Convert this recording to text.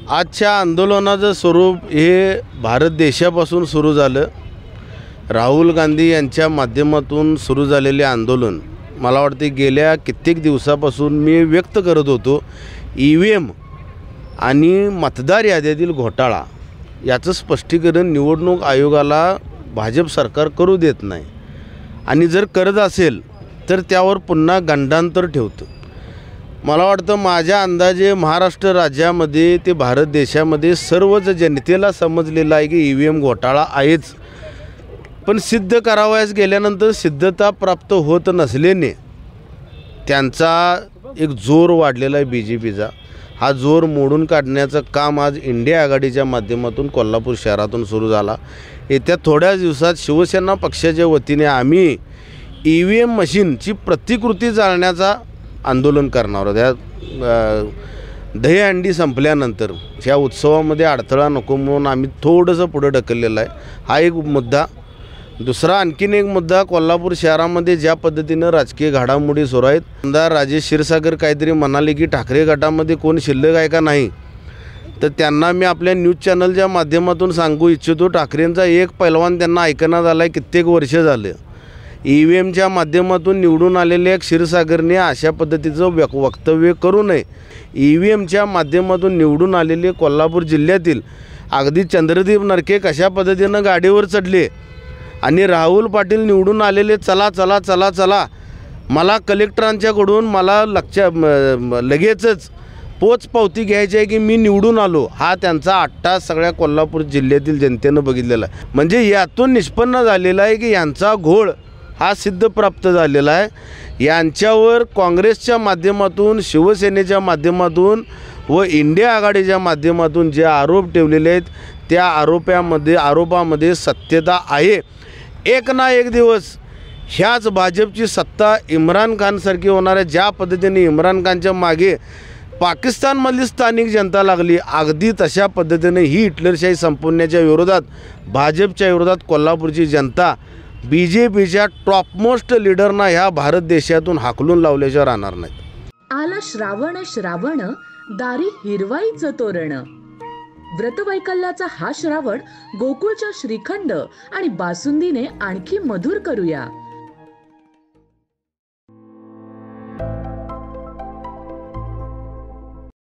आजच्या आंदोलनाचं स्वरूप हे भारत देशापासून सुरू झालं। राहुल गांधी यांच्या माध्यमातून सुरू झालेले आंदोलन मला वाटते गेल्या कित्येक दिवसापासून मी व्यक्त करत होतो। EVM आणि मतदार यादीतील घोटाळा याचं स्पष्टीकरण निवडणूक आयोगाला भाजप सरकार करू देत नाही आणि जर करत असेल तर त्यावर पुन्हा गंडांतर ठेवतं। मला वाटतं माझ्या अंदाजे महाराष्ट्र राज्यामध्ये ते भारत देशामध्ये सर्वच जनतेला समजलेलं आहे की EVM घोटाळा आहेच, पण सिद्ध करावयास गेल्यानंतर सिद्धता प्राप्त होत नसल्याने त्यांचा एक जोर वाढलेला आहे। BJPचा हा जोर मोडून काढण्याचं काम आज इंडिया आघाडीच्या माध्यमातून कोल्हापूर शहरातून सुरू झाला। येत्या थोड्याच दिवसात शिवसेना पक्षाच्या वतीने आम्ही EVM मशीनची प्रतिकृती जाळण्याचा आंदोलन करणार आहोत। दहीहंडी संपल्यानंतर ह्या उत्सवामध्ये अडथळा नको म्हणून आम्ही थोडंसं पुढे ढकललेलं आहे। हा एक मुद्दा। दुसरा आणखीन एक मुद्दा, कोल्हापूर शहरामध्ये ज्या पद्धतीनं राजकीय घडामोडी सुरू आहेत, आमदार राजेश क्षीरसागर काहीतरी म्हणाले की ठाकरे गटामध्ये कोण शिल्लक आहे का नाही, तर त्यांना मी आपल्या न्यूज चॅनलच्या माध्यमातून सांगू इच्छितो, ठाकरेंचा एक पैलवान त्यांना ऐकण्यात आला आहे कित्येक वर्ष झालं। EVMच्या माध्यमातून निवडून आलेल्या क्षीरसागरने अशा पद्धतीचं वक्तव्य करू नये। EVMच्या माध्यमातून निवडून आलेले कोल्हापूर जिल्ह्यातील अगदी चंद्रदीप नरके कशा पद्धतीनं गाडीवर चढले आणि राहुल पाटील निवडून आलेले चला चला चला चला, मला कलेक्टरांच्याकडून मला लगेचच पोचपावती घ्यायची आहे की मी निवडून आलो, हा त्यांचा अट्टास सगळ्या कोल्हापूर जिल्ह्यातील जनतेनं बघितलेला आहे। म्हणजे यातून निष्पन्न झालेला आहे की यांचा घोळ हा सिद्ध प्राप्त झालेला आहे। यांच्यावर काँग्रेसच्या माध्यमातून, शिवसेनेच्या माध्यमातून व इंडिया आघाडीच्या माध्यमातून जे आरोप ठेवलेले आहेत त्या आरोपामध्ये सत्यता आहे। एक ना एक दिवस ह्याच भाजपची सत्ता इम्रान खानसारखी होणार आहे। ज्या पद्धतीने इम्रान खानच्या मागे पाकिस्तानमधली स्थानिक जनता लागली, अगदी तशा पद्धतीने ही हिटलरशाही संपवण्याच्या विरोधात, भाजपच्या विरोधात कोल्हापूरची जनता BJPच्या टॉपमोस्ट लीडरना ह्या भारत देशातून हाकलून लावल्याशिवाय राहणार नाहीत। आला श्रावण श्रावण दारी हिरवाईचं तोरण। व्रतवैकल्याचा हा श्रावण गोकुळच्या श्रीखंड आणि बासुंदीने आणखी मधुर करूया।